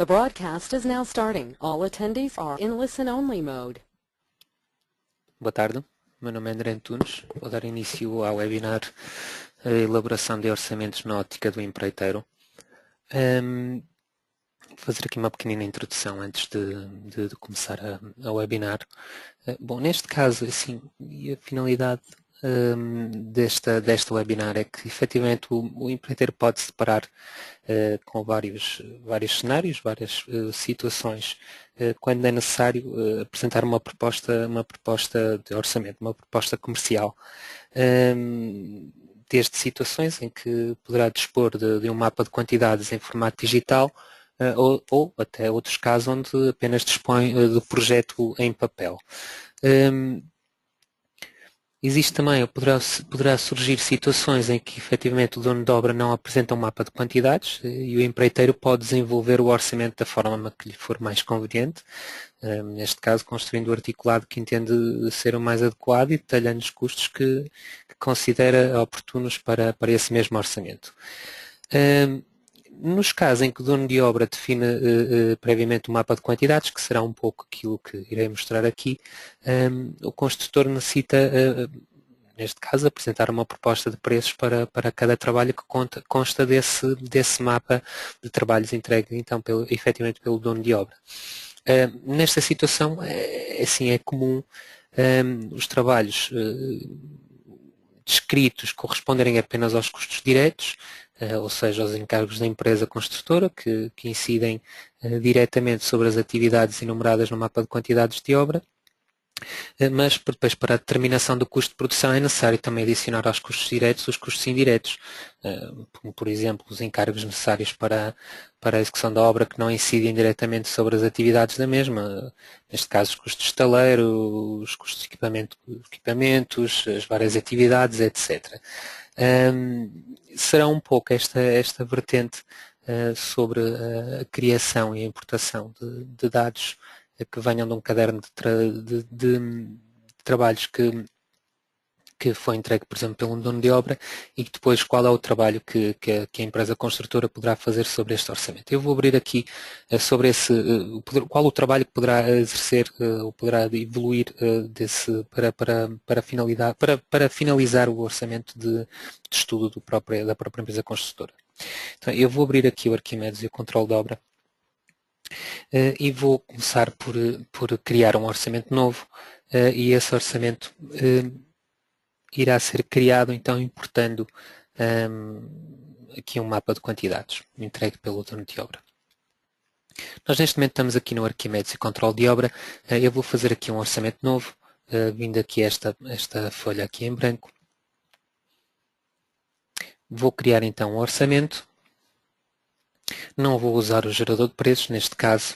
The broadcast is now starting. All attendees are in listen-only mode. Boa tarde, meu nome é André Antunes. Vou dar início ao webinar a elaboração de orçamentos na ótica do empreiteiro. Vou fazer aqui uma pequenina introdução antes de começar a webinar. Bom, neste caso, assim, a finalidade desta webinar é que efetivamente o empreiteiro pode se deparar com vários cenários, várias situações, quando é necessário apresentar uma proposta de orçamento, uma proposta comercial, desde situações em que poderá dispor de um mapa de quantidades em formato digital, ou até outros casos onde apenas dispõe do projeto em papel. Existe também, ou poderá surgir situações em que efetivamente o dono de obra não apresenta um mapa de quantidades e o empreiteiro pode desenvolver o orçamento da forma que lhe for mais conveniente, neste caso construindo o articulado que entende ser o mais adequado e detalhando os custos que considera oportunos para esse mesmo orçamento. Nos casos em que o dono de obra define previamente o mapa de quantidades, que será um pouco aquilo que irei mostrar aqui, o construtor necessita, neste caso, apresentar uma proposta de preços para cada trabalho que consta desse mapa de trabalhos entregue então efetivamente pelo dono de obra. Nesta situação, assim, é comum os trabalhos descritos corresponderem apenas aos custos diretos, ou seja, aos encargos da empresa construtora que incidem diretamente sobre as atividades enumeradas no mapa de quantidades de obra, mas depois para a determinação do custo de produção é necessário também adicionar aos custos diretos os custos indiretos, por exemplo, os encargos necessários para a execução da obra que não incidem diretamente sobre as atividades da mesma, neste caso os custos de estaleiro, os custos de equipamentos, as várias atividades, etc. Será um pouco esta vertente sobre a criação e a importação de dados que venham de um caderno de trabalhos que foi entregue, por exemplo, pelo dono de obra e que depois qual é o trabalho que a empresa construtora poderá fazer sobre este orçamento. Eu vou abrir aqui sobre qual o trabalho que poderá exercer ou poderá evoluir para finalizar o orçamento de estudo da própria empresa construtora. Então, eu vou abrir aqui o Arquimedes e o controle de obra. E vou começar por criar um orçamento novo e esse orçamento irá ser criado então importando aqui um mapa de quantidades entregue pelo dono de obra. Nós neste momento estamos aqui no Arquimedes e controle de obra. Eu vou fazer aqui um orçamento novo, vindo aqui esta folha aqui em branco. Vou criar então um orçamento. Não vou usar o gerador de preços, neste caso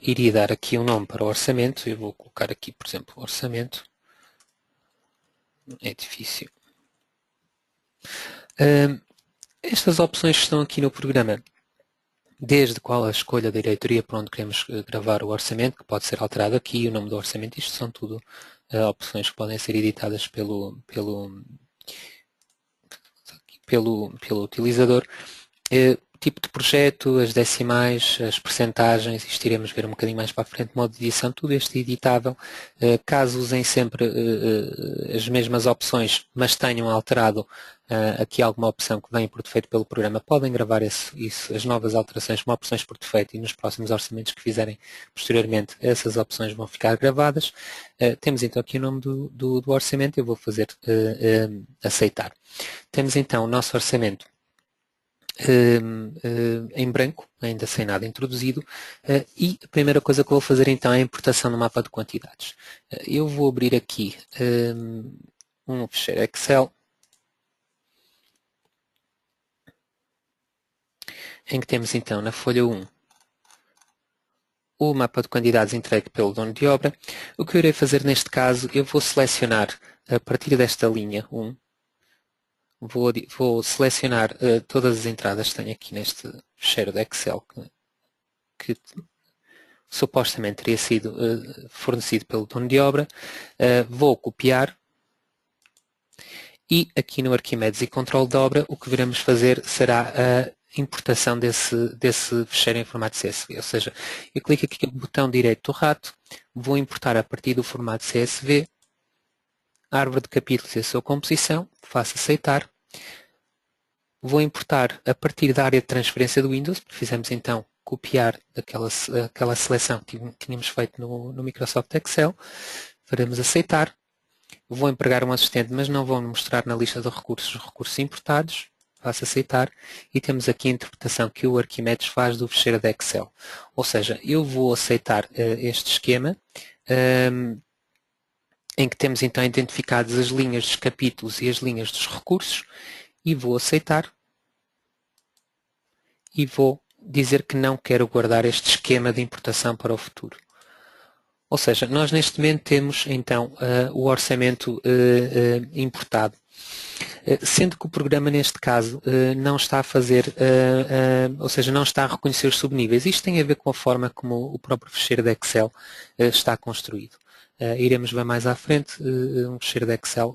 iria dar aqui um nome para o orçamento. Eu vou colocar aqui, por exemplo, orçamento, edifício. Estas opções estão aqui no programa, desde qual a escolha da diretoria para onde queremos gravar o orçamento, que pode ser alterado aqui, o nome do orçamento, isto são tudo opções que podem ser editadas pelo utilizador. Tipo de projeto, as decimais, as percentagens, isto iremos ver um bocadinho mais para a frente, modo de edição, tudo este é editável. Caso usem sempre as mesmas opções, mas tenham alterado aqui alguma opção que vem por defeito pelo programa, podem gravar as novas alterações como opções por defeito e nos próximos orçamentos que fizerem posteriormente, essas opções vão ficar gravadas. Temos então aqui o nome do orçamento, eu vou fazer aceitar. Temos então o nosso orçamento em branco, ainda sem nada introduzido, e a primeira coisa que eu vou fazer então é a importação no mapa de quantidades. Eu vou abrir aqui um ficheiro Excel em que temos então na folha 1 o mapa de quantidades entregue pelo dono de obra. O que eu irei fazer neste caso, eu vou selecionar a partir desta linha 1, vou selecionar todas as entradas que tenho aqui neste ficheiro de Excel que supostamente teria sido fornecido pelo dono de obra. Vou copiar e aqui no Arquimedes e controle de obra o que iremos fazer será importação desse fecheiro em formato CSV. Ou seja, eu clico aqui no botão direito do rato, vou importar a partir do formato CSV, a árvore de capítulos e a sua composição, faço aceitar. Vou importar a partir da área de transferência do Windows, fizemos então copiar aquela seleção que tínhamos feito no Microsoft Excel, faremos aceitar. Vou empregar um assistente, mas não vou mostrar na lista de recursos os recursos importados, faço aceitar, e temos aqui a interpretação que o Arquimedes faz do fecheiro de Excel. Ou seja, eu vou aceitar este esquema, em que temos então identificadas as linhas dos capítulos e as linhas dos recursos, e vou aceitar, e vou dizer que não quero guardar este esquema de importação para o futuro. Ou seja, nós neste momento temos então o orçamento importado, sendo que o programa neste caso não está a fazer, ou seja, não está a reconhecer os subníveis. Isto tem a ver com a forma como o próprio fecheiro de Excel está construído. Iremos ver mais à frente um fecheiro de Excel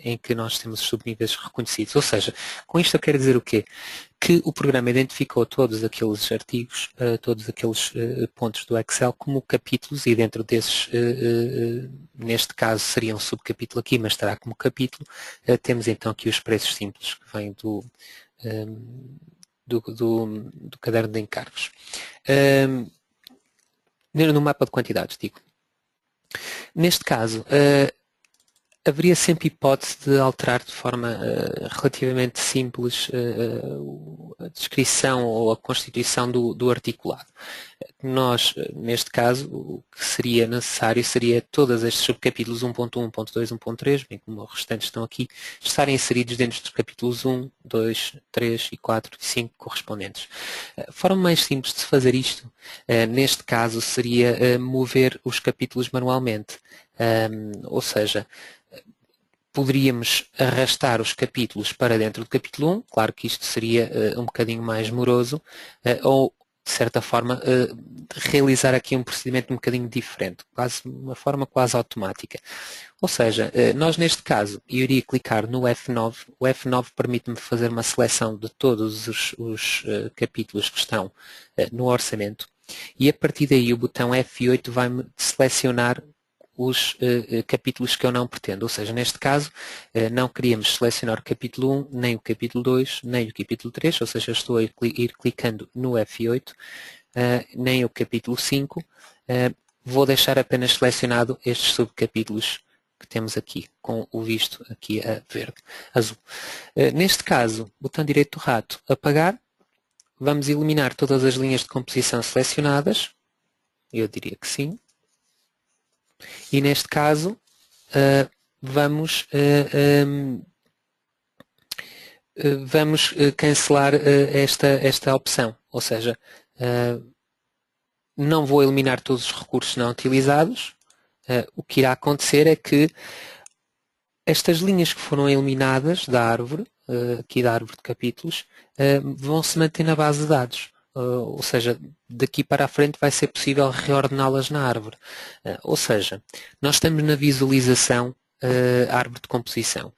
em que nós temos os subníveis reconhecidos. Ou seja, com isto eu quero dizer o quê? Que o programa identificou todos aqueles artigos, todos aqueles pontos do Excel como capítulos, e dentro desses, neste caso seria um subcapítulo aqui, mas estará como capítulo, temos então aqui os preços simples que vêm do caderno de encargos. No mapa de quantidades, digo. Neste caso, haveria sempre hipótese de alterar de forma relativamente simples a descrição ou a constituição do articulado. Nós, neste caso, o que seria necessário seria todos estes subcapítulos 1.1, 1.2, 1.3, bem como os restantes estão aqui, estarem inseridos dentro dos capítulos 1, 2, 3 e 4 e 5 correspondentes. A forma mais simples de se fazer isto, neste caso, seria mover os capítulos manualmente. Ou seja, poderíamos arrastar os capítulos para dentro do capítulo 1, claro que isto seria um bocadinho mais moroso, ou de certa forma realizar aqui um procedimento um bocadinho diferente, quase uma forma quase automática. Ou seja, nós neste caso, eu iria clicar no F9, o F9 permite-me fazer uma seleção de todos os capítulos que estão no orçamento, e a partir daí o botão F8 vai-me selecionar os capítulos que eu não pretendo. Ou seja, neste caso, não queríamos selecionar o capítulo 1, nem o capítulo 2, nem o capítulo 3, ou seja, estou a ir clicando no F8, nem o capítulo 5, vou deixar apenas selecionado estes subcapítulos que temos aqui, com o visto aqui a verde, azul. Neste caso, botão direito do rato, apagar, vamos eliminar todas as linhas de composição selecionadas, eu diria que sim. E neste caso vamos cancelar esta opção, ou seja, não vou eliminar todos os recursos não utilizados. O que irá acontecer é que estas linhas que foram eliminadas da árvore, aqui da árvore de capítulos, vão se manter na base de dados. Ou seja, daqui para a frente vai ser possível reordená-las na árvore. Ou seja, nós estamos na visualização árvore de composição.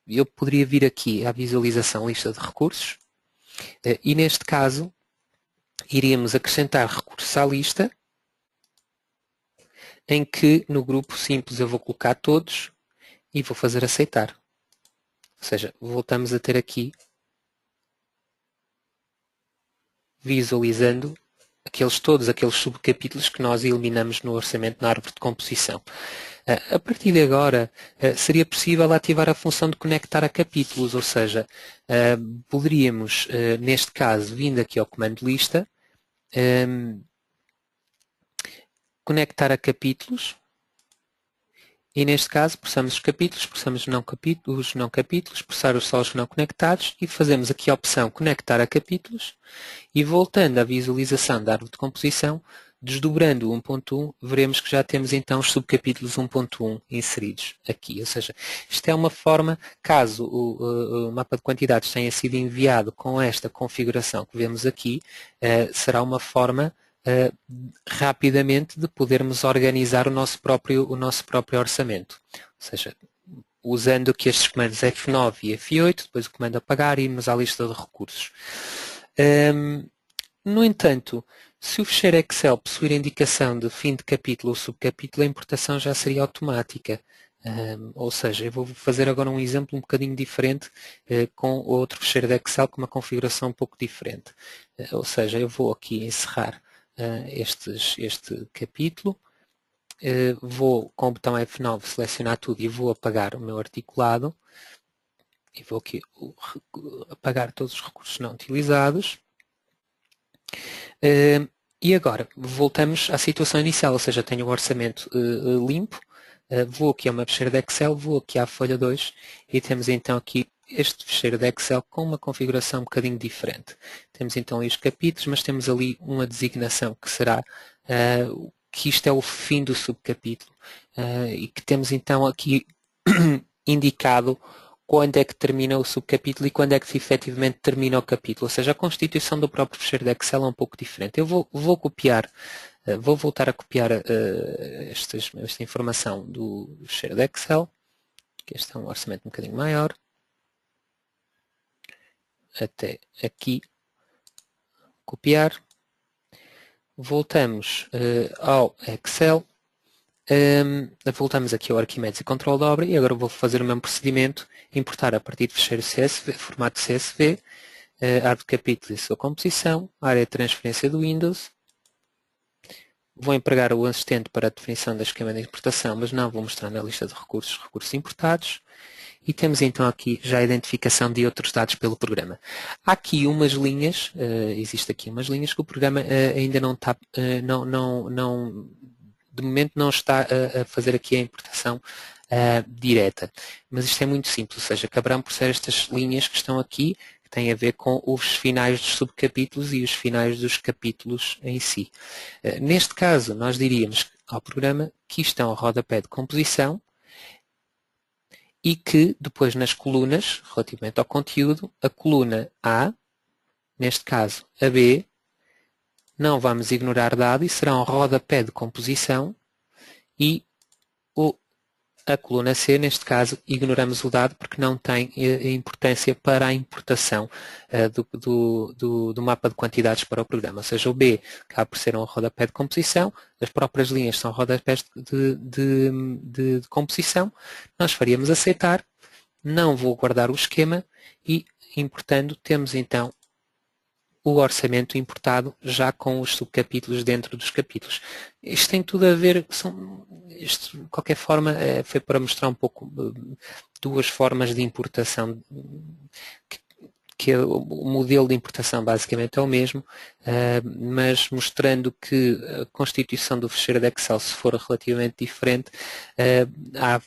Eu poderia vir aqui à visualização lista de recursos e neste caso iríamos acrescentar recursos à lista, em que no grupo simples eu vou colocar todos e vou fazer aceitar. Ou seja, voltamos a ter aqui visualizando todos aqueles subcapítulos que nós eliminamos no orçamento na árvore de composição. A partir de agora, seria possível ativar a função de conectar a capítulos, ou seja, poderíamos, neste caso, vindo aqui ao comando lista, conectar a capítulos, e neste caso, processamos os capítulos, processamos os não capítulos, processar só os não conectados, e fazemos aqui a opção conectar a capítulos, e voltando à visualização da árvore de composição, desdobrando o 1.1, veremos que já temos então os subcapítulos 1.1 inseridos aqui. Ou seja, isto é uma forma, caso o mapa de quantidades tenha sido enviado com esta configuração que vemos aqui, será uma forma rapidamente de podermos organizar o nosso próprio orçamento. Ou seja, usando aqui estes comandos F9 e F8, depois o comando apagar e irmos à lista de recursos. No entanto, se o ficheiro Excel possuir a indicação de fim de capítulo ou subcapítulo, a importação já seria automática. Ou seja, eu vou fazer agora um exemplo um bocadinho diferente com outro ficheiro de Excel com uma configuração um pouco diferente. Ou seja, eu vou aqui encerrar este capítulo, vou com o botão F9 selecionar tudo e vou apagar o meu articulado e vou aqui apagar todos os recursos não utilizados. E agora voltamos à situação inicial, ou seja, tenho o orçamento limpo, vou aqui a uma ficheira de Excel, vou aqui à folha 2 e temos então aqui este ficheiro de Excel com uma configuração um bocadinho diferente. Temos então ali os capítulos, mas temos ali uma designação que será que isto é o fim do subcapítulo e que temos então aqui indicado quando é que termina o subcapítulo e quando é que efetivamente termina o capítulo. Ou seja, a constituição do próprio ficheiro de Excel é um pouco diferente. Eu vou copiar, vou voltar a copiar esta informação do ficheiro de Excel, que este é um orçamento um bocadinho maior, até aqui, copiar, voltamos ao Excel, voltamos aqui ao Arquimedes e Control de Obra e agora vou fazer o mesmo procedimento, importar a partir de ficheiro CSV, formato CSV, árvore de capítulo e sua composição, área de transferência do Windows, vou empregar o assistente para a definição do esquema de importação, mas não vou mostrar na lista de recursos importados, e temos então aqui já a identificação de outros dados pelo programa. Há aqui umas linhas, existe aqui umas linhas que o programa ainda não está, de momento não está a fazer aqui a importação direta. Mas isto é muito simples, ou seja, acabarão por ser estas linhas que estão aqui, que têm a ver com os finais dos subcapítulos e os finais dos capítulos em si. Neste caso, nós diríamos ao programa que isto é um rodapé de composição e que depois nas colunas, relativamente ao conteúdo, a coluna A, neste caso a B, não vamos ignorar dado e será um rodapé de composição e a coluna C, neste caso, ignoramos o dado porque não tem importância para a importação do mapa de quantidades para o programa. Ou seja, o B acaba por ser um rodapé de composição, as próprias linhas são rodapés de composição, nós faríamos aceitar, não vou guardar o esquema e, importando, temos então o orçamento importado já com os subcapítulos dentro dos capítulos. Isto tem tudo a ver, isto, de qualquer forma, foi para mostrar um pouco duas formas de importação, que o modelo de importação basicamente é o mesmo, mas mostrando que a constituição do ficheiro de Excel, se for relativamente diferente,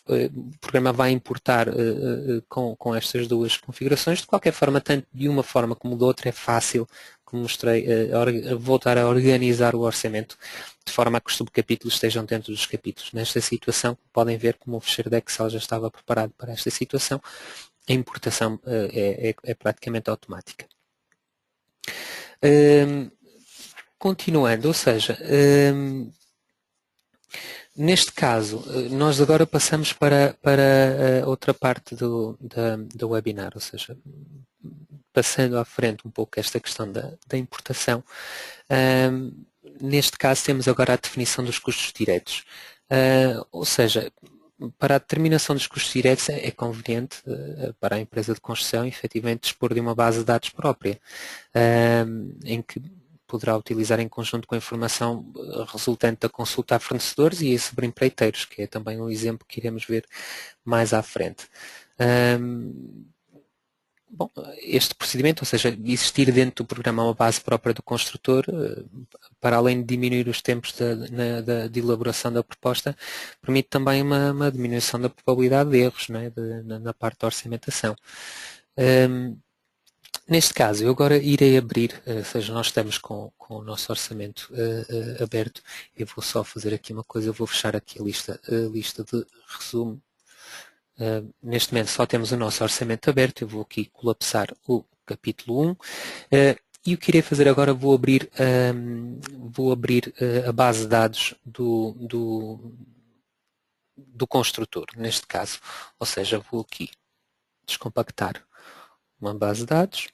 o programa vai importar com estas duas configurações. De qualquer forma, tanto de uma forma como de outra, é fácil, como mostrei, voltar a organizar o orçamento de forma a que os subcapítulos estejam dentro dos capítulos. Nesta situação, podem ver como o ficheiro de Excel já estava preparado para esta situação. A importação é praticamente automática. Continuando, ou seja, neste caso, nós agora passamos para a outra parte do webinar, ou seja, passando à frente um pouco esta questão da importação. Neste caso temos agora a definição dos custos diretos. Ou seja, para a determinação dos custos diretos é conveniente para a empresa de construção efetivamente dispor de uma base de dados própria, em que poderá utilizar em conjunto com a informação resultante da consulta a fornecedores e a sobreempreiteiros, que é também um exemplo que iremos ver mais à frente. Bom, este procedimento, ou seja, existir dentro do programa uma base própria do construtor, para além de diminuir os tempos de elaboração da proposta, permite também uma diminuição da probabilidade de erros, não é? Na parte da orçamentação. Neste caso, eu agora irei abrir, ou seja, nós estamos com o nosso orçamento aberto. Eu vou só fazer aqui uma coisa, eu vou fechar aqui a lista de resumo. Neste momento só temos o nosso orçamento aberto, eu vou aqui colapsar o capítulo 1 e o que irei fazer agora, vou abrir a base de dados do construtor, neste caso. Ou seja, vou aqui descompactar uma base de dados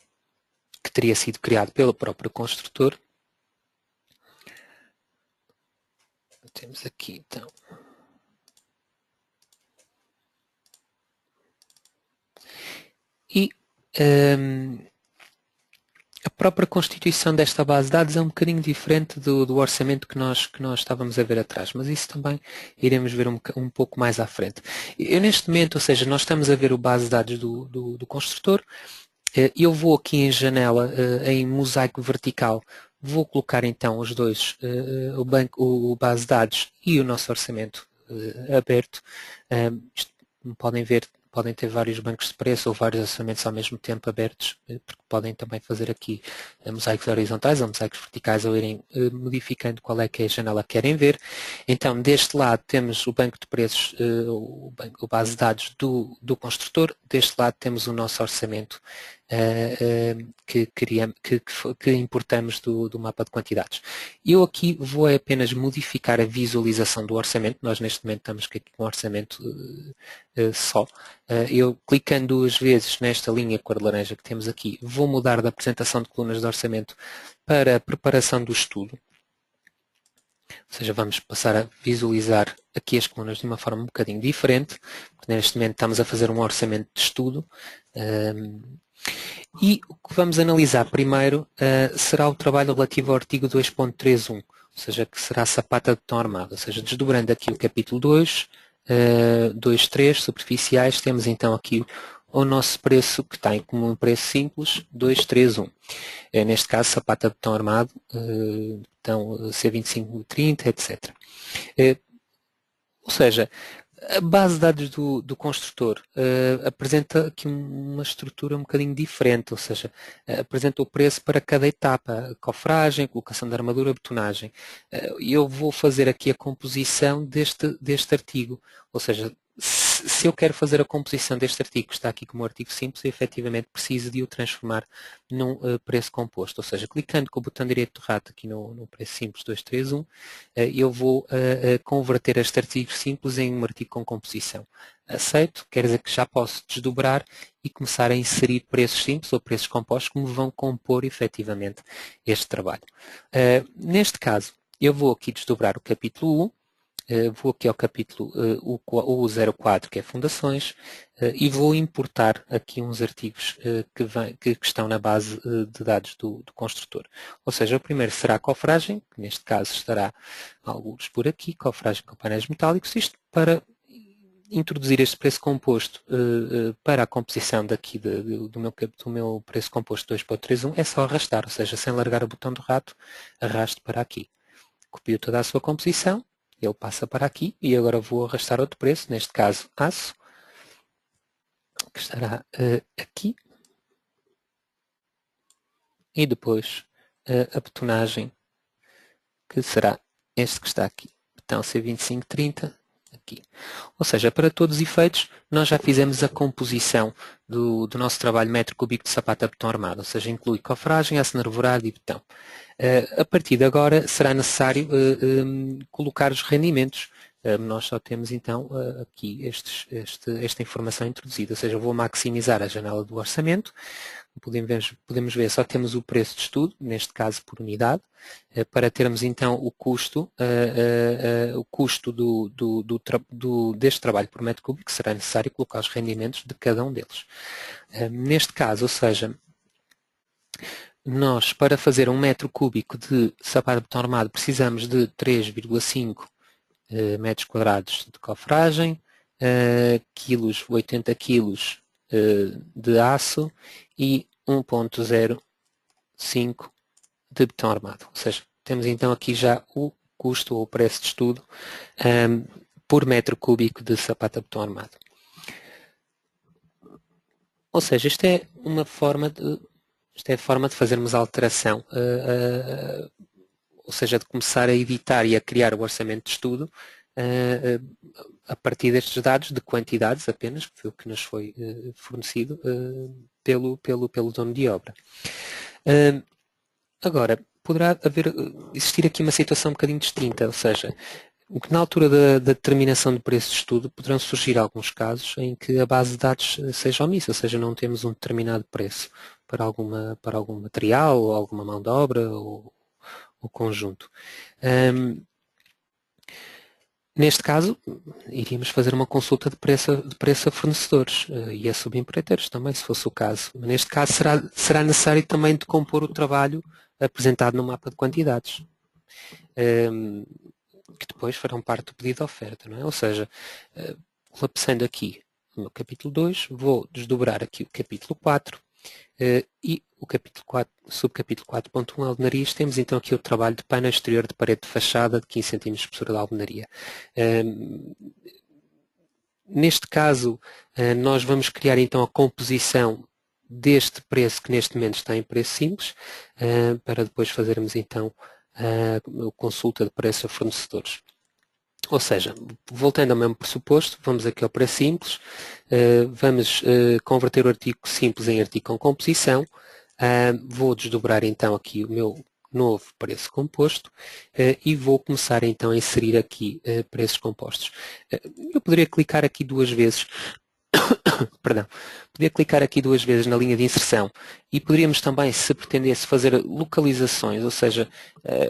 que teria sido criada pelo próprio construtor. Temos aqui, então, e a própria constituição desta base de dados é um bocadinho diferente do orçamento que nós estávamos a ver atrás, mas isso também iremos ver um pouco mais à frente. Eu, neste momento, ou seja, nós estamos a ver o base de dados do construtor. Eu vou aqui em janela, em mosaico vertical, vou colocar então os dois, o base de dados e o nosso orçamento aberto. Podem ver, podem ter vários bancos de preço ou vários orçamentos ao mesmo tempo abertos, porque podem também fazer aqui mosaicos horizontais ou mosaicos verticais ou irem modificando qual é que é a janela que querem ver. Então, deste lado temos o banco de preços, o base de dados do construtor, deste lado temos o nosso orçamento que importamos do mapa de quantidades. Eu aqui vou apenas modificar a visualização do orçamento. Nós neste momento estamos aqui com um orçamento só. Eu clicando duas vezes nesta linha cor de laranja que temos aqui, vou mudar da apresentação de colunas de orçamento para a preparação do estudo. Ou seja, vamos passar a visualizar aqui as colunas de uma forma um bocadinho diferente, porque neste momento estamos a fazer um orçamento de estudo. E o que vamos analisar primeiro será o trabalho relativo ao artigo 2.31, ou seja, que será a sapata de betão armado. Ou seja, desdobrando aqui o capítulo 2, 2.3, superficiais, temos então aqui o nosso preço, que está em comum um preço simples, 2.3.1. Neste caso, sapata de betão armado, então C2530, etc. Ou seja, a base de dados do construtor apresenta aqui uma estrutura um bocadinho diferente, ou seja, apresenta o preço para cada etapa, cofragem, colocação de armadura, betonagem. Eu vou fazer aqui a composição deste artigo, ou seja, se eu quero fazer a composição deste artigo, que está aqui como artigo simples, eu efetivamente preciso de o transformar num preço composto, ou seja, clicando com o botão direito do rato aqui no preço simples 231, eu vou converter este artigo simples em um artigo com composição. Aceito, quer dizer que já posso desdobrar e começar a inserir preços simples ou preços compostos que me vão compor efetivamente este trabalho. Neste caso, eu vou aqui desdobrar o capítulo 1, vou aqui ao capítulo o 04, que é fundações, e vou importar aqui uns artigos que estão na base de dados do construtor. Ou seja, o primeiro será a cofragem, que neste caso estará alguns por aqui, cofragem com painéis metálicos, isto para introduzir este preço composto para a composição daqui do meu preço composto 2.31, é só arrastar, ou seja, sem largar o botão do rato, arrasto para aqui. Copio toda a sua composição, ele passa para aqui e agora vou arrastar outro preço, neste caso aço, que estará aqui, e depois a betonagem, que será este que está aqui, betão C2530, aqui. Ou seja, para todos os efeitos, nós já fizemos a composição do nosso trabalho metro cúbico de sapata betão armado, ou seja, inclui cofragem, aço nervurado e betão. A partir de agora será necessário colocar os rendimentos. Nós só temos então aqui esta informação introduzida, ou seja, eu vou maximizar a janela do orçamento. Podemos ver, só temos o preço de estudo, neste caso por unidade, para termos então o custo deste trabalho por metro cúbico, será necessário colocar os rendimentos de cada um deles. Neste caso, ou seja, nós, para fazer um metro cúbico de sapata de betão armado, precisamos de 3,5 metros quadrados de cofragem, 80 quilos de aço e 1,05 de betão armado. Ou seja, temos então aqui já o custo ou o preço de estudo por metro cúbico de sapata de betão armado. Ou seja, isto é uma forma de fazermos a alteração, ou seja, de começar a editar e a criar o orçamento de estudo a partir destes dados de quantidades apenas, que foi o que nos foi fornecido pelo dono de obra. Agora, poderá existir aqui uma situação um bocadinho distinta, ou seja, Na altura da determinação do preço de estudo poderão surgir alguns casos em que a base de dados seja omissa, ou seja, não temos um determinado preço para algum material, ou alguma mão de obra, ou conjunto. Neste caso, iríamos fazer uma consulta de preço a fornecedores e a subempreiteiros também, se fosse o caso. Neste caso, será necessário também decompor o trabalho apresentado no mapa de quantidades, que depois farão parte do pedido de oferta, não é? Ou seja, lapsando aqui no capítulo 2, vou desdobrar aqui o capítulo 4 e o capítulo 4, subcapítulo 4.1, alvenarias, temos então aqui o trabalho de painel exterior de parede de fachada de 15 cm de espessura de alvenaria. Neste caso, nós vamos criar então a composição deste preço que neste momento está em preço simples, para depois fazermos então a consulta de preço a fornecedores. Ou seja, voltando ao mesmo pressuposto, vamos aqui ao preço simples, vamos converter o artigo simples em artigo com composição, vou desdobrar então aqui o meu novo preço composto e vou começar então a inserir aqui preços compostos. Eu poderia clicar aqui duas vezes, perdão, poderia clicar aqui duas vezes na linha de inserção e poderíamos também, se pretendesse, fazer localizações, ou seja,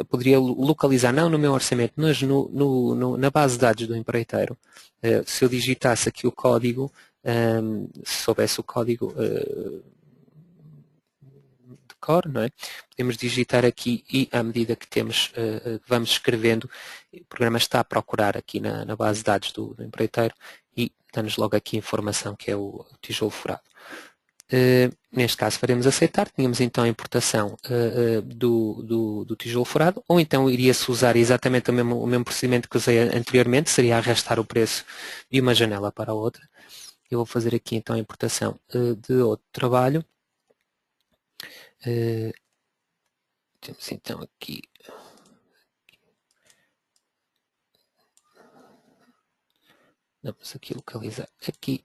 poderia localizar não no meu orçamento, mas na base de dados do empreiteiro. Se eu digitasse aqui o código, se soubesse o código de cor, não é? Podemos digitar aqui e à medida que vamos escrevendo, o programa está a procurar aqui na base de dados do empreiteiro e dá-nos logo aqui a informação que é o tijolo furado. Neste caso faremos aceitar, tínhamos então a importação do tijolo furado, ou então iria-se usar exatamente o mesmo procedimento que usei anteriormente, seria arrastar o preço de uma janela para a outra. Eu vou fazer aqui então a importação de outro trabalho. Temos então aqui vamos aqui localizar aqui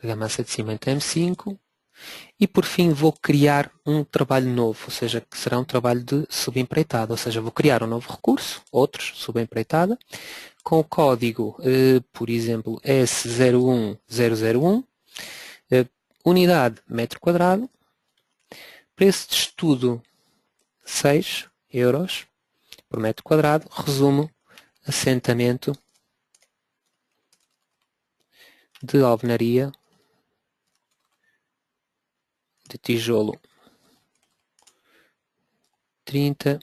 argamassa de cimento M5 e por fim vou criar um trabalho novo, ou seja, que será um trabalho de subempreitada, ou seja, vou criar um novo recurso, outros subempreitada, com o código, por exemplo, S01001, unidade metro quadrado, preço de estudo 6 euros por metro quadrado, resumo, assentamento de alvenaria de tijolo 30,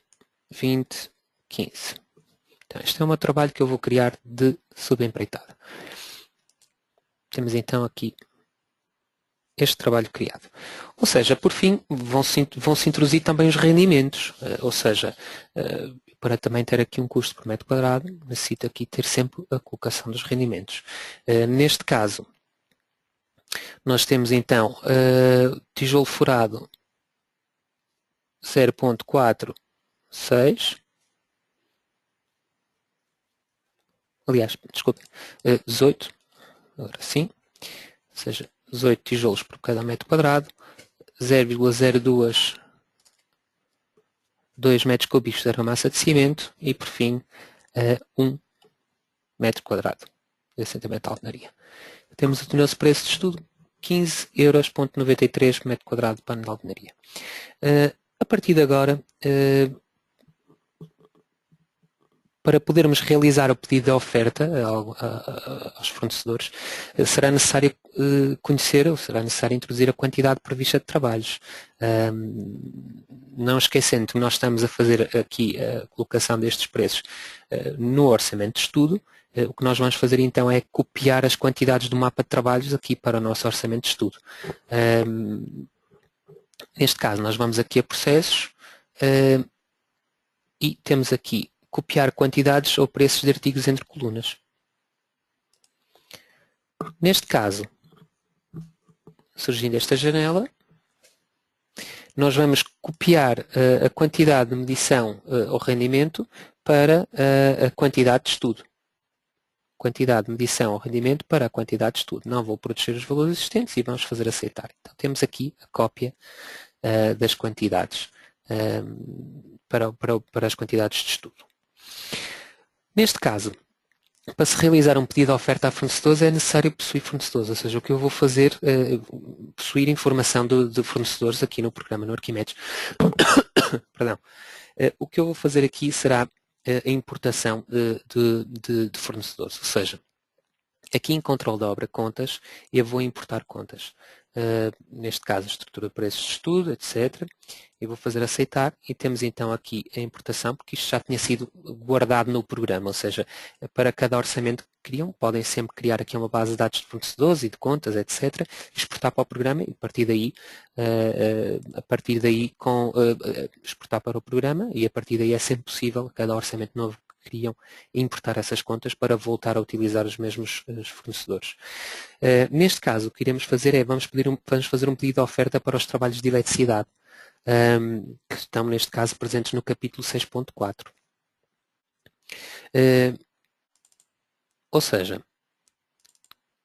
20, 15. Então, este é o meu trabalho que eu vou criar de subempreitada. Temos então aqui este trabalho criado. Ou seja, por fim, vão-se introduzir também os rendimentos, ou seja, para também ter aqui um custo por metro quadrado, necessito aqui ter sempre a colocação dos rendimentos. Neste caso, nós temos então tijolo furado 0.46, aliás, desculpem, 18, agora sim, ou seja, 18 tijolos por cada metro quadrado, 0,02 2 metros cúbicos de argamassa de cimento e, por fim, 1 metro quadrado de assentamento de alvenaria. Temos o nosso preço de estudo, 15,93 € por metro quadrado de pano de alvenaria. A partir de agora, para podermos realizar o pedido de oferta aos fornecedores, será necessário conhecer, ou será necessário introduzir a quantidade prevista de trabalhos. Não esquecendo que nós estamos a fazer aqui a colocação destes preços no orçamento de estudo, o que nós vamos fazer então é copiar as quantidades do mapa de trabalhos aqui para o nosso orçamento de estudo. Neste caso, nós vamos aqui a processos e temos aqui copiar quantidades ou preços de artigos entre colunas. Neste caso, surgindo esta janela, nós vamos copiar a quantidade de medição ou rendimento para a quantidade de estudo. Quantidade de medição ou rendimento para a quantidade de estudo. Não vou proteger os valores existentes e vamos fazer aceitar. Então temos aqui a cópia das quantidades para as quantidades de estudo. Neste caso, para se realizar um pedido de oferta a fornecedores é necessário possuir fornecedores, ou seja, o que eu vou fazer é possuir informação de fornecedores aqui no programa, no Arquimedes. Perdão. O que eu vou fazer aqui será a importação de fornecedores, ou seja, aqui em controle de obra contas, eu vou importar contas. Neste caso, a estrutura de preços de estudo, etc. Eu vou fazer aceitar e temos então aqui a importação, porque isto já tinha sido guardado no programa, ou seja, para cada orçamento que criam, podem sempre criar aqui uma base de dados de fornecedores e de contas, etc. Exportar para o programa e a partir daí exportar para o programa e a partir daí é sempre possível, cada orçamento novo queriam importar essas contas para voltar a utilizar os mesmos fornecedores. Neste caso, o que iremos fazer é, vamos fazer um pedido de oferta para os trabalhos de eletricidade, que estão, neste caso, presentes no capítulo 6.4. Ou seja,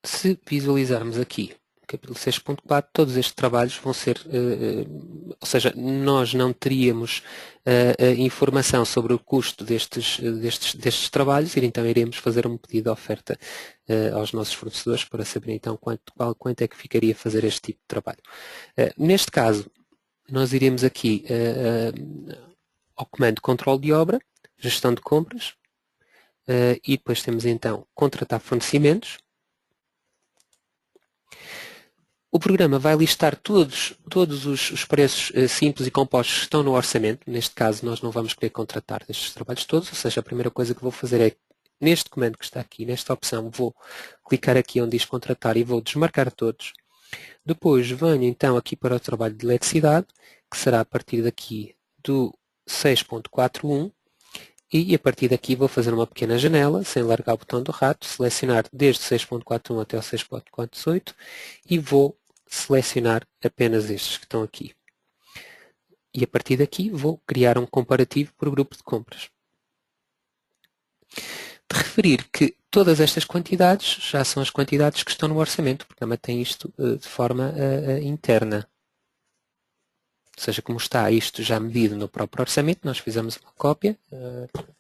se visualizarmos aqui capítulo 6.4, todos estes trabalhos vão ser, ou seja, nós não teríamos informação sobre o custo destes trabalhos e então iremos fazer um pedido de oferta aos nossos fornecedores para saber então quanto é que ficaria fazer este tipo de trabalho. Neste caso, nós iremos aqui ao comando controle de obra, gestão de compras, e depois temos então contratar fornecimentos. O programa vai listar todos os preços simples e compostos que estão no orçamento. Neste caso, nós não vamos querer contratar estes trabalhos todos, ou seja, a primeira coisa que vou fazer é, neste comando que está aqui, nesta opção, vou clicar aqui onde diz contratar e vou desmarcar todos. Depois venho então aqui para o trabalho de eletricidade, que será a partir daqui do 6.41, e a partir daqui vou fazer uma pequena janela, sem largar o botão do rato, selecionar desde o 6.41 até o 6.48 e vou selecionar apenas estes que estão aqui. E a partir daqui vou criar um comparativo por grupo de compras. De referir que todas estas quantidades já são as quantidades que estão no orçamento. O programa tem isto de forma interna. Ou seja, como está isto já medido no próprio orçamento, nós fizemos uma cópia,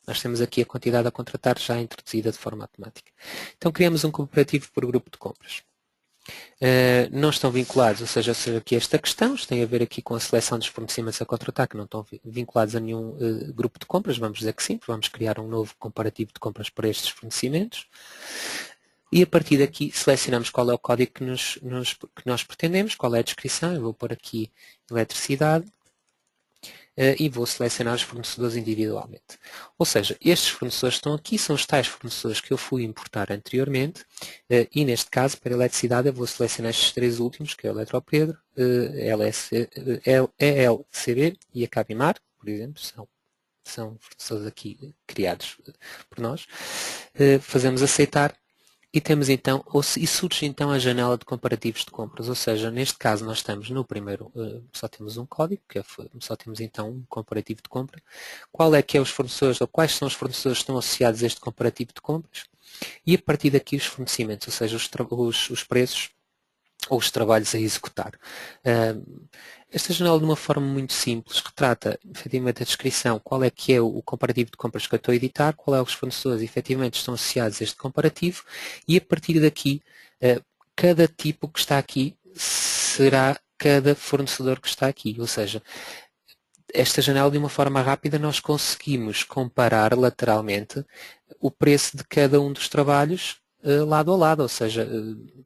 nós temos aqui a quantidade a contratar já introduzida de forma automática. Então criamos um comparativo por grupo de compras. Não estão vinculados, ou seja, aqui esta questão, isto tem a ver aqui com a seleção dos fornecimentos a contratar, que não estão vinculados a nenhum grupo de compras, vamos dizer que sim, vamos criar um novo comparativo de compras para estes fornecimentos. E a partir daqui selecionamos qual é o código que nós pretendemos, qual é a descrição, eu vou pôr aqui eletricidade e vou selecionar os fornecedores individualmente. Ou seja, estes fornecedores que estão aqui são os tais fornecedores que eu fui importar anteriormente e neste caso para a eletricidade eu vou selecionar estes três últimos, que é o Eletropedro, ELCB e a Cabimar, por exemplo, são fornecedores aqui criados por nós. Fazemos aceitar. E temos então, e surge então a janela de comparativos de compras, ou seja, neste caso nós estamos no primeiro, só temos um código, só temos então um comparativo de compra. Qual é que é os fornecedores, ou quais são os fornecedores que estão associados a este comparativo de compras? E a partir daqui os fornecimentos, ou seja, os preços ou os trabalhos a executar. Esta janela, de uma forma muito simples, retrata efetivamente a descrição, qual é que é o comparativo de compras que eu estou a editar, qual é os fornecedores efetivamente estão associados a este comparativo e a partir daqui, cada tipo que está aqui será cada fornecedor que está aqui, ou seja, esta janela de uma forma rápida nós conseguimos comparar lateralmente o preço de cada um dos trabalhos lado a lado, ou seja,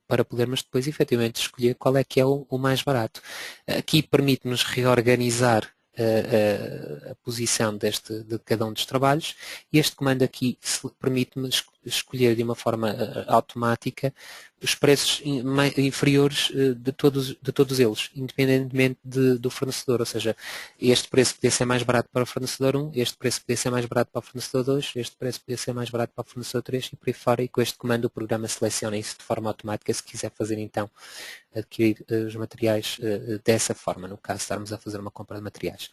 para podermos depois efetivamente escolher qual é que é o mais barato. Aqui permite-nos reorganizar a posição de cada um dos trabalhos e este comando aqui permite-me escolher de uma forma automática os preços inferiores de todos eles, independentemente do fornecedor, ou seja, este preço podia ser mais barato para o fornecedor 1, este preço podia ser mais barato para o fornecedor 2, este preço podia ser mais barato para o fornecedor 3 e por aí fora, e com este comando o programa seleciona isso de forma automática se quiser fazer então adquirir os materiais dessa forma, no caso de estarmos a fazer uma compra de materiais.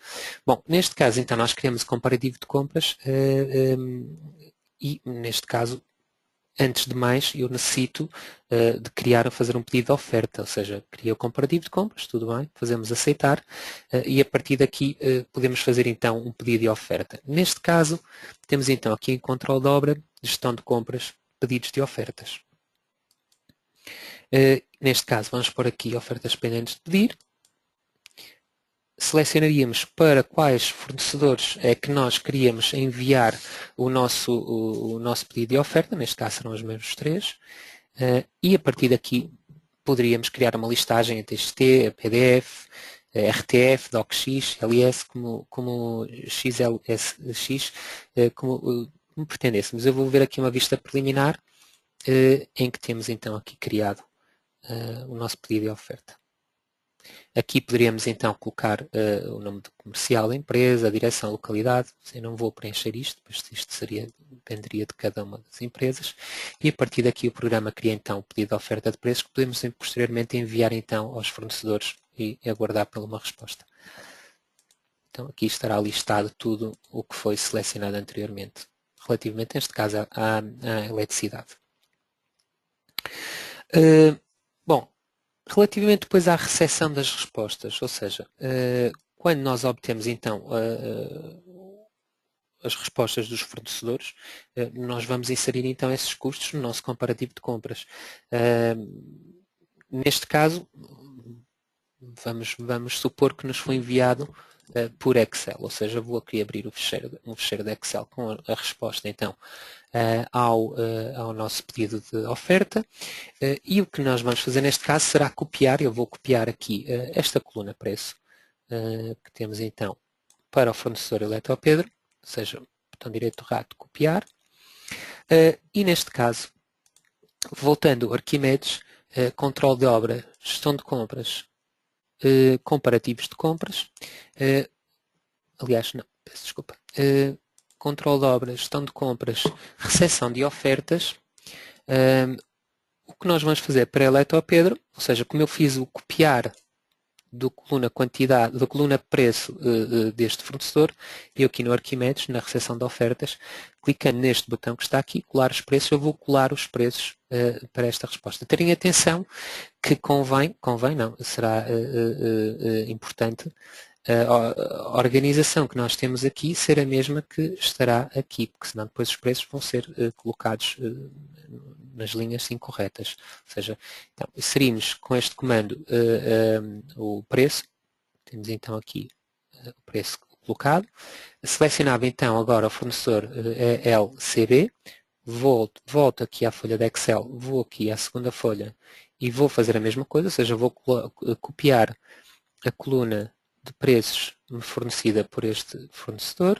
Bom, neste caso então nós criamos comparativo de compras e neste caso antes de mais, eu necessito de fazer um pedido de oferta, ou seja, cria o comparativo de compras, tudo bem, fazemos aceitar e a partir daqui podemos fazer então um pedido de oferta. Neste caso, temos então aqui em controle de obra, gestão de compras, pedidos de ofertas. Neste caso, vamos pôr aqui ofertas pendentes de pedir. Selecionaríamos para quais fornecedores é que nós queríamos enviar o nosso pedido de oferta, neste caso serão os mesmos 3, e a partir daqui poderíamos criar uma listagem em TXT, PDF, RTF, DocX, LS, como XLSX, como pretendêssemos. Eu vou ver aqui uma vista preliminar em que temos então aqui criado o nosso pedido de oferta. Aqui poderíamos então colocar o nome do comercial da empresa, a direção, a localidade. Eu não vou preencher isto, pois isto dependeria de cada uma das empresas. E a partir daqui o programa cria então o pedido de oferta de preços que podemos posteriormente enviar então aos fornecedores e aguardar por uma resposta. Então aqui estará listado tudo o que foi selecionado anteriormente, relativamente neste caso à eletricidade. Bom, relativamente depois à recepção das respostas, ou seja, quando nós obtemos então as respostas dos fornecedores, nós vamos inserir então esses custos no nosso comparativo de compras. Neste caso, vamos supor que nos foi enviado por Excel, ou seja, vou aqui abrir um fecheiro de Excel com a resposta então ao nosso pedido de oferta e o que nós vamos fazer neste caso será copiar, eu vou copiar aqui esta coluna preço que temos então para o fornecedor Eletropedro, ou seja, botão direito do rato, copiar, e neste caso, voltando ao Arquimedes, controle de obra, gestão de compras, comparativos de compras, aliás, não, peço desculpa, controle de obras, gestão de compras, recepção de ofertas. O que nós vamos fazer para Eletropedro, ou seja, como eu fiz o copiar da coluna quantidade, da coluna preço deste fornecedor, eu aqui no Arquimedes, na recepção de ofertas, clicando neste botão que está aqui, colar os preços, eu vou colar os preços para esta resposta. Terem atenção que será importante a organização que nós temos aqui ser a mesma que estará aqui, porque senão depois os preços vão ser colocados nas linhas incorretas. Ou seja, então, inserimos com este comando o preço, temos então aqui o preço colocado, selecionava então agora o fornecedor LCB, volto aqui à folha de Excel, vou aqui à segunda folha e vou fazer a mesma coisa, ou seja, vou copiar a coluna de preços fornecida por este fornecedor,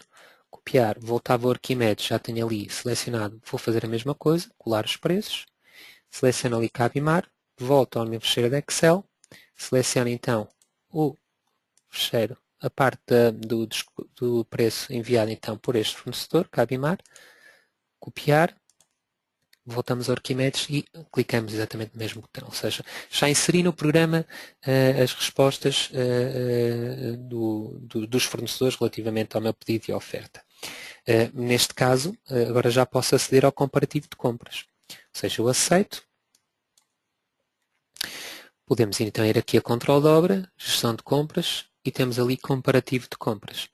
copiar, voltava ao Arquimedes, já tenho ali selecionado, vou fazer a mesma coisa, colar os preços, seleciono ali Cabimar, volto ao meu fecheiro de Excel, seleciono então o fecheiro, a parte do preço enviado então por este fornecedor, Cabimar, copiar, voltamos ao Arquimedes e clicamos exatamente no mesmo botão, ou seja, já inseri no programa as respostas dos fornecedores relativamente ao meu pedido de oferta. Neste caso, agora já posso aceder ao comparativo de compras, ou seja, eu aceito, podemos então ir aqui a controle de obra, gestão de compras e temos ali comparativo de compras.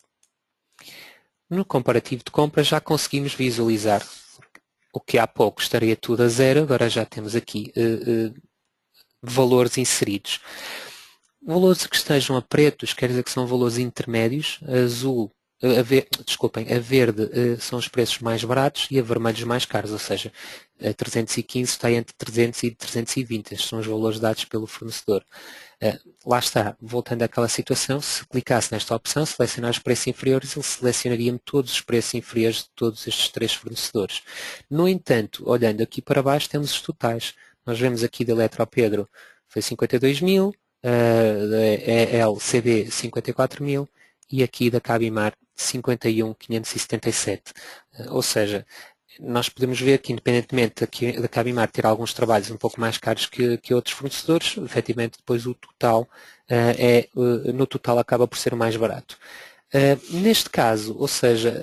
No comparativo de compras já conseguimos visualizar o que há pouco estaria tudo a zero, agora já temos aqui valores inseridos. Valores que estejam a pretos, quer dizer que são valores intermédios, a verde são os preços mais baratos e a vermelho os mais caros, ou seja, a 315 está entre 300 e 320, estes são os valores dados pelo fornecedor. Lá está, voltando àquela situação, se clicasse nesta opção, selecionar os preços inferiores, ele selecionaria-me todos os preços inferiores de todos estes 3 fornecedores. No entanto, olhando aqui para baixo, temos os totais. Nós vemos aqui da Eletropedro foi 52.000, da LCB 54.000 e aqui da Cabimar 51.577. Ou seja, nós podemos ver que, independentemente da Cabimar ter alguns trabalhos um pouco mais caros que outros fornecedores, efetivamente depois o total no total acaba por ser o mais barato. Neste caso, ou seja,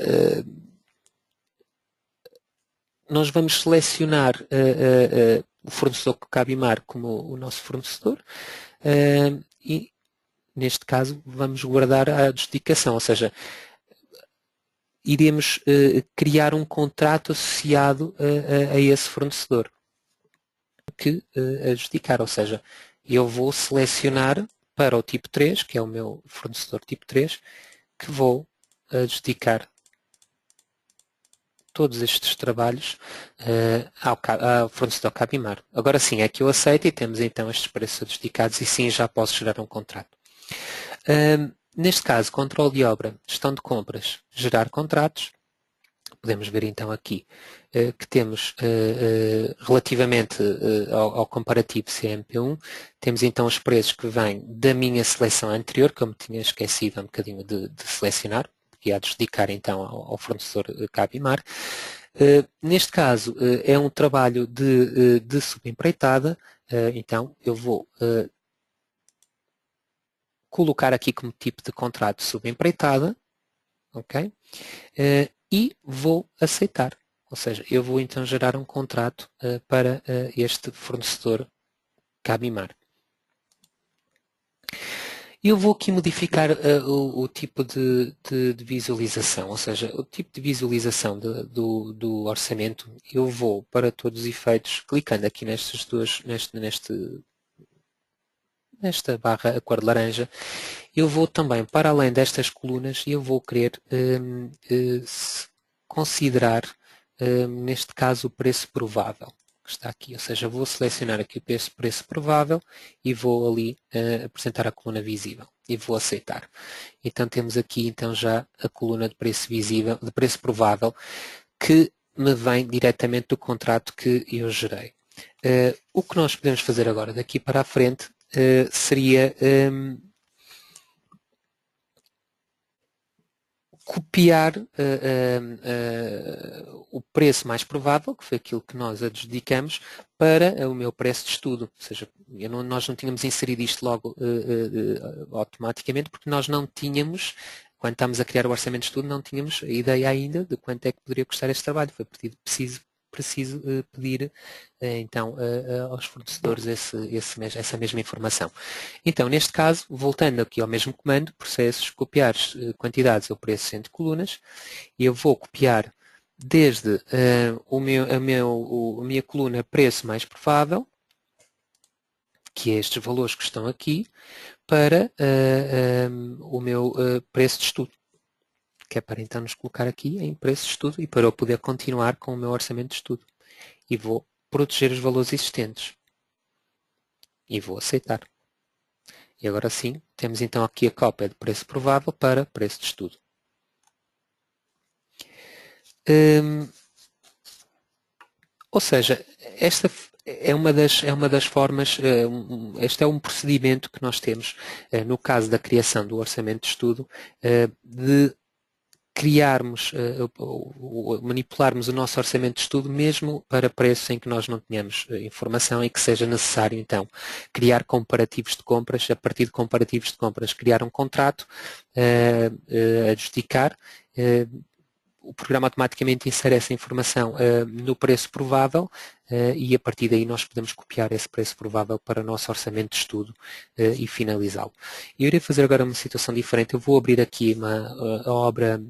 nós vamos selecionar o fornecedor Cabimar como o nosso fornecedor e, neste caso, vamos guardar a adjudicação, ou seja, iremos criar um contrato associado a esse fornecedor que adjudicar, ou seja, eu vou selecionar para o tipo 3, que é o meu fornecedor tipo 3, que vou adjudicar todos estes trabalhos ao fornecedor Cabimar. Agora sim, é que eu aceito e temos então estes preços adjudicados e sim já posso gerar um contrato. Neste caso, controle de obra, gestão de compras, gerar contratos. Podemos ver então aqui que temos relativamente ao comparativo CMP1, temos então os preços que vêm da minha seleção anterior, que eu me tinha esquecido um bocadinho de selecionar, e a adjudicar então ao fornecedor Cabimar. Neste caso é um trabalho de subempreitada, então eu vou colocar aqui como tipo de contrato subempreitada, ok? E vou aceitar. Ou seja, eu vou então gerar um contrato para este fornecedor Cabimar. Eu vou aqui modificar o tipo de visualização, ou seja, o tipo de visualização do orçamento. Eu vou, para todos os efeitos, clicando aqui nesta barra a cor de laranja, eu vou também, para além destas colunas, eu vou querer considerar, neste caso, o preço provável que está aqui. Ou seja, vou selecionar aqui o preço provável e vou ali apresentar a coluna visível e vou aceitar. Então temos aqui então já a coluna de preço visível, de preço provável, que me vem diretamente do contrato que eu gerei. O que nós podemos fazer agora daqui para a frente seria copiar o preço mais provável, que foi aquilo que nós adjudicamos, para o meu preço de estudo. Ou seja, nós não tínhamos inserido isto logo automaticamente, porque nós não tínhamos, quando estávamos a criar o orçamento de estudo, não tínhamos a ideia ainda de quanto é que poderia custar este trabalho. Foi preciso pedir então aos fornecedores essa mesma informação. Então, neste caso, voltando aqui ao mesmo comando, processos, copiar quantidades ou preços entre colunas, eu vou copiar desde a minha coluna preço mais provável, que é estes valores que estão aqui, para o meu preço de estudo, que é para então nos colocar aqui em preço de estudo e para eu poder continuar com o meu orçamento de estudo. E vou proteger os valores existentes. E vou aceitar. E agora sim, temos então aqui a cópia de preço provável para preço de estudo. Ou seja, esta é uma das formas, este é um procedimento que nós temos, no caso da criação do orçamento de estudo, de criarmos, manipularmos o nosso orçamento de estudo mesmo para preços em que nós não tenhamos informação e que seja necessário então criar comparativos de compras, a partir de comparativos de compras criar um contrato, adjudicar, o programa automaticamente insere essa informação no preço provável e a partir daí nós podemos copiar esse preço provável para o nosso orçamento de estudo e finalizá-lo. Eu irei fazer agora uma situação diferente. Eu vou abrir aqui a obra,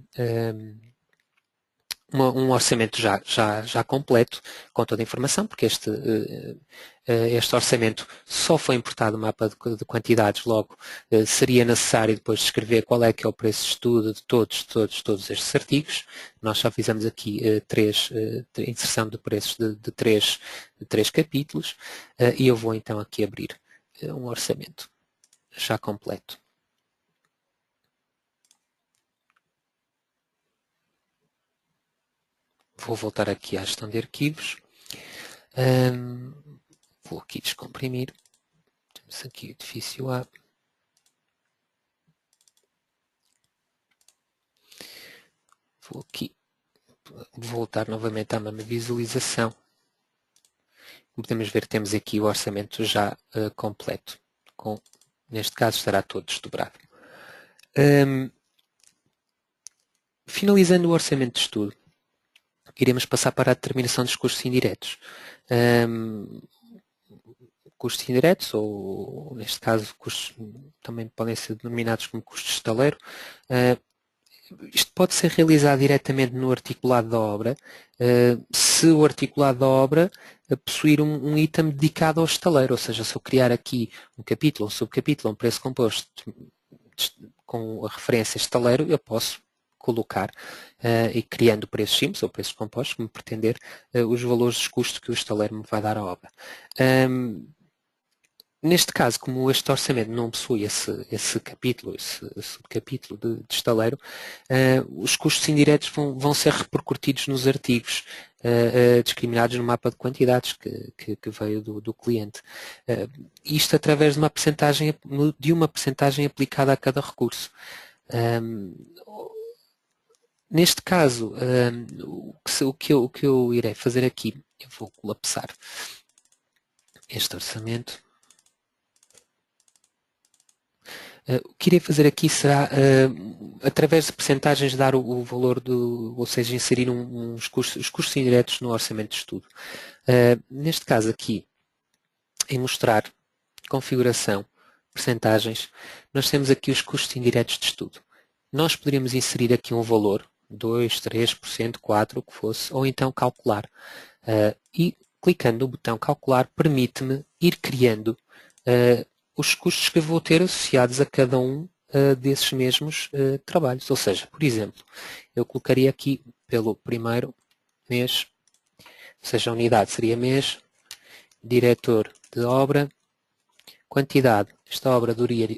um orçamento já completo, com toda a informação, porque este orçamento só foi importado no mapa de quantidades, logo seria necessário depois descrever qual é que é o preço de estudo de todos estes artigos. Nós só fizemos aqui inserção de preços de três capítulos e eu vou então aqui abrir um orçamento já completo. Vou voltar aqui à gestão de arquivos. Vou aqui descomprimir. Temos aqui o edifício A. Vou aqui voltar novamente à mesma visualização. Como podemos ver, temos aqui o orçamento já completo. Neste caso estará todo desdobrado. Finalizando o orçamento de estudo, iremos passar para a determinação dos custos indiretos. Custos indiretos, ou neste caso custos também podem ser denominados como custos de estaleiro. Isto pode ser realizado diretamente no articulado da obra, se o articulado da obra possuir um item dedicado ao estaleiro, ou seja, se eu criar aqui um capítulo, um subcapítulo, um preço composto com a referência estaleiro, eu posso colocar, e criando preços simples ou preços compostos, como pretender, os valores dos custos que o estaleiro me vai dar à obra. Neste caso, como este orçamento não possui esse capítulo, esse subcapítulo de estaleiro, os custos indiretos vão ser repercutidos nos artigos discriminados no mapa de quantidades que veio do cliente. Isto através de uma percentagem aplicada a cada recurso. Neste caso, o que eu irei fazer aqui, eu vou colapsar este orçamento. O que irei fazer aqui será, através de percentagens, dar o valor ou seja, inserir os custos indiretos no orçamento de estudo. Neste caso aqui, em mostrar configuração, percentagens, nós temos aqui os custos indiretos de estudo. Nós poderíamos inserir aqui um valor, 2%, 3%, 4%, o que fosse, ou então calcular. E clicando no botão calcular, permite-me ir criando os custos que eu vou ter associados a cada um desses mesmos trabalhos. Ou seja, por exemplo, eu colocaria aqui pelo primeiro mês, ou seja, a unidade seria mês, diretor de obra, quantidade, esta obra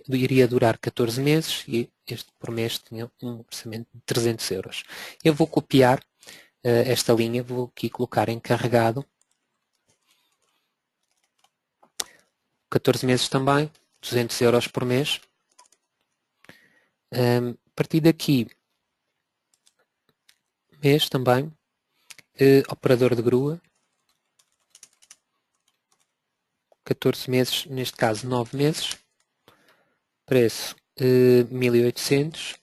iria durar 14 meses e este por mês tinha um orçamento de 300 euros. Eu vou copiar esta linha, vou aqui colocar encarregado, 14 meses também, 200 euros por mês. A partir daqui, mês também, operador de grua, 14 meses, neste caso 9 meses, preço 1800.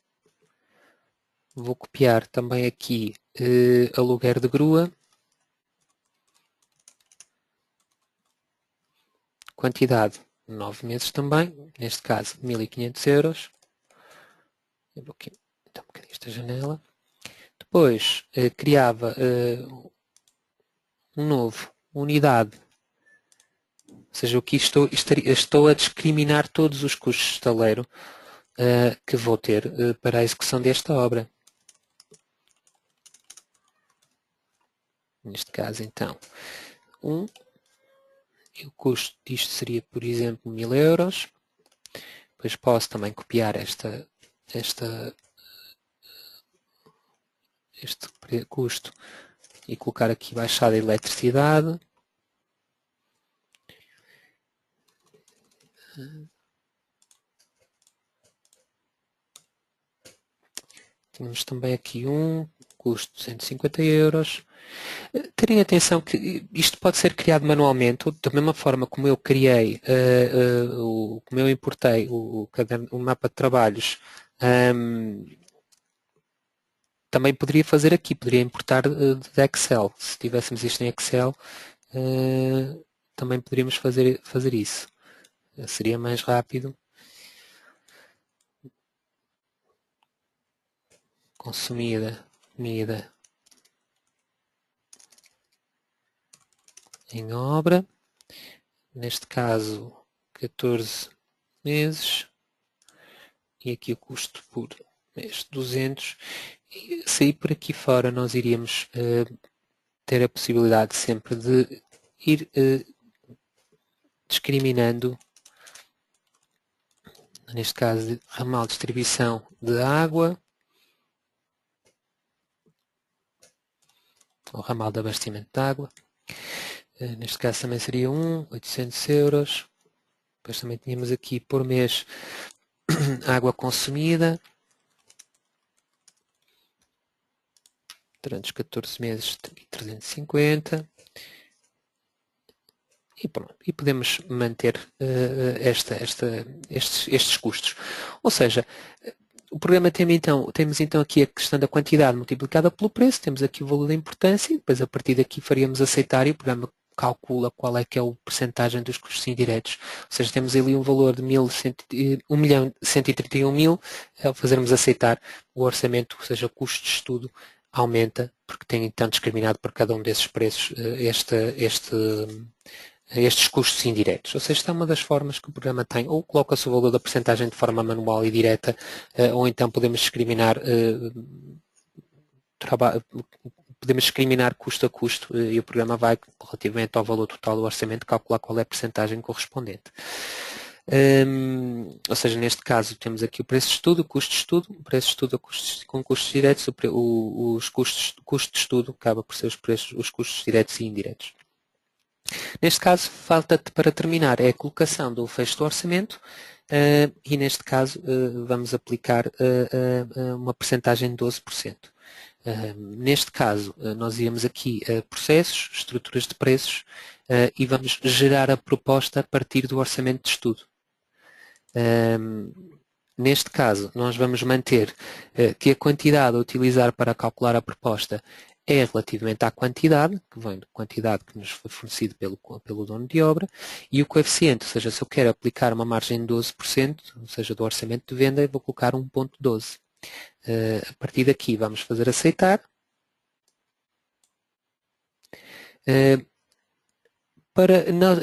Vou copiar também aqui aluguer de grua, quantidade 9 meses também, neste caso 1500 euros. Eu vou aqui então um bocadinho esta janela. Depois criava um novo, unidade, ou seja, aqui estou a discriminar todos os custos de estaleiro que vou ter para a execução desta obra. Neste caso então, e o custo disto seria, por exemplo, 1000 euros. Depois posso também copiar este custo e colocar aqui baixada a eletricidade. Temos também aqui custo de 150 euros. Terem atenção que isto pode ser criado manualmente, da mesma forma como eu criei, como eu importei o mapa de trabalhos, também poderia fazer aqui, poderia importar de Excel. Se tivéssemos isto em Excel, também poderíamos fazer isso. Seria mais rápido. Consumida, comida em obra, neste caso 14 meses, e aqui o custo por mês 200, e sair por aqui fora nós iríamos ter a possibilidade sempre de ir discriminando, neste caso ramal de distribuição de água, ou ramal de abastecimento de água. Neste caso também seria 800 euros. Depois também tínhamos aqui por mês água consumida. Durante os 14 meses 350. E pronto. E podemos manter estes custos. Ou seja, O programa temos então aqui a questão da quantidade multiplicada pelo preço, temos aqui o valor da importância, depois a partir daqui faríamos aceitar e o programa calcula qual é que é a percentagem dos custos indiretos. Ou seja, temos ali um valor de 1.131.000, ao fazermos aceitar o orçamento, ou seja, o custo de estudo aumenta, porque tem então discriminado por cada um desses preços estes custos indiretos. Ou seja, esta é uma das formas que o programa tem, ou coloca-se o valor da percentagem de forma manual e direta, ou então podemos discriminar custo a custo e o programa vai, relativamente ao valor total do orçamento, calcular qual é a percentagem correspondente. Ou seja, neste caso temos aqui o preço de estudo, o custo de estudo, o preço de estudo com custos diretos, os custo de estudo acaba por ser os custos diretos e indiretos. Neste caso, falta para terminar é a colocação do fecho do orçamento e neste caso vamos aplicar uma percentagem de 12%. Neste caso, nós íamos aqui a processos, estruturas de preços e vamos gerar a proposta a partir do orçamento de estudo. Neste caso, nós vamos manter que a quantidade a utilizar para calcular a proposta é relativamente à quantidade, que vem da quantidade que nos foi fornecida pelo dono de obra, e o coeficiente, ou seja, se eu quero aplicar uma margem de 12%, ou seja, do orçamento de venda, eu vou colocar 1.12. A partir daqui vamos fazer aceitar.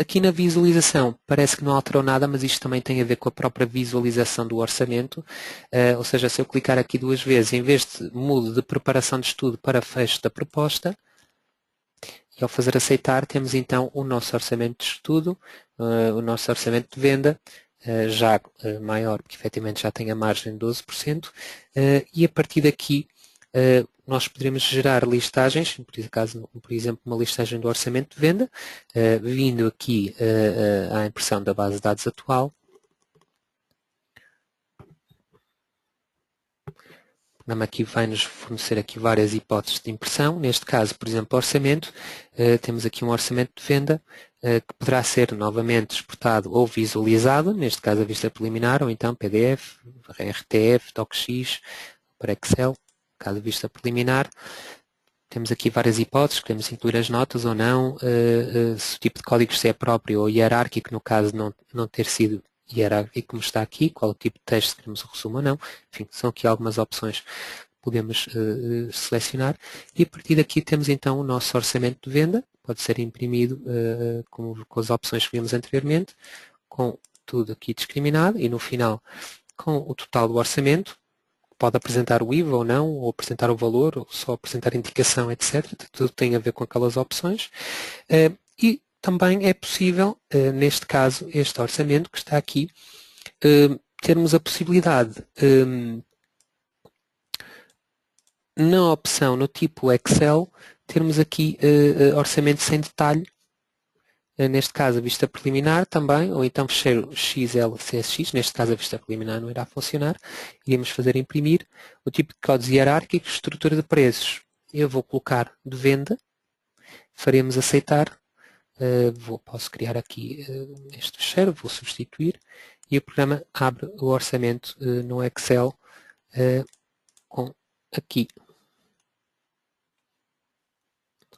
Aqui na visualização parece que não alterou nada, mas isto também tem a ver com a própria visualização do orçamento, ou seja, se eu clicar aqui duas vezes, em vez de mudo de preparação de estudo para fecho da proposta, e ao fazer aceitar temos então o nosso orçamento de estudo, o nosso orçamento de venda, já maior, porque efetivamente já tem a margem de 12%, e a partir daqui nós poderemos gerar listagens, por exemplo, uma listagem do orçamento de venda, vindo aqui à impressão da base de dados atual. O programa aqui vai-nos fornecer aqui várias hipóteses de impressão. Neste caso, por exemplo, orçamento, temos aqui um orçamento de venda que poderá ser novamente exportado ou visualizado, neste caso a vista preliminar, ou então PDF, RTF, DocX, para Excel. Caso vista preliminar, temos aqui várias hipóteses, queremos incluir as notas ou não, se o tipo de código é próprio ou hierárquico, no caso não ter sido hierárquico como está aqui, qual o tipo de texto queremos o resumo ou não, enfim, são aqui algumas opções que podemos selecionar e a partir daqui temos então o nosso orçamento de venda, pode ser imprimido com as opções que vimos anteriormente, com tudo aqui discriminado e no final com o total do orçamento. Pode apresentar o IVA ou não, ou apresentar o valor, ou só apresentar indicação, etc. Tudo tem a ver com aquelas opções. E também é possível, neste caso, este orçamento que está aqui, termos a possibilidade, na opção, no tipo Excel, termos aqui orçamento sem detalhe, neste caso a vista preliminar também, ou então fecheiro XLCSX, neste caso a vista preliminar não irá funcionar, iremos fazer imprimir o tipo de códigos hierárquicos, estrutura de preços, eu vou colocar de venda, faremos aceitar, posso criar aqui este fecheiro, vou substituir, e o programa abre o orçamento no Excel com aqui.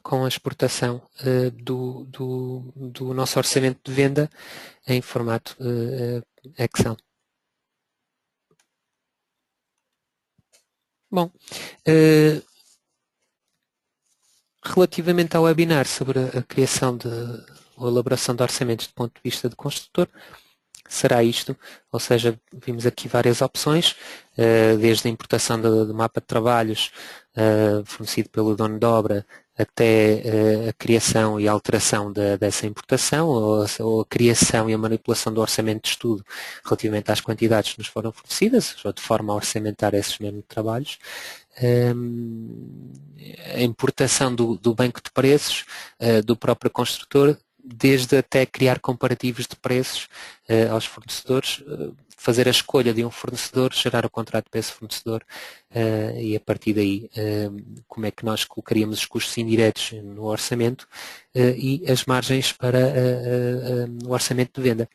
Com a exportação do nosso orçamento de venda em formato Excel. Bom, relativamente ao webinar sobre a criação ou elaboração de orçamentos do ponto de vista do construtor, será isto, ou seja, vimos aqui várias opções, desde a importação do mapa de trabalhos fornecido pelo dono de obra até a criação e alteração dessa importação ou a criação e a manipulação do orçamento de estudo relativamente às quantidades que nos foram fornecidas, ou de forma a orçamentar esses mesmos trabalhos. A importação do banco de preços do próprio construtor, desde até criar comparativos de preços aos fornecedores, fazer a escolha de um fornecedor, gerar o contrato para esse fornecedor e a partir daí como é que nós colocaríamos os custos indiretos no orçamento e as margens para o orçamento de venda.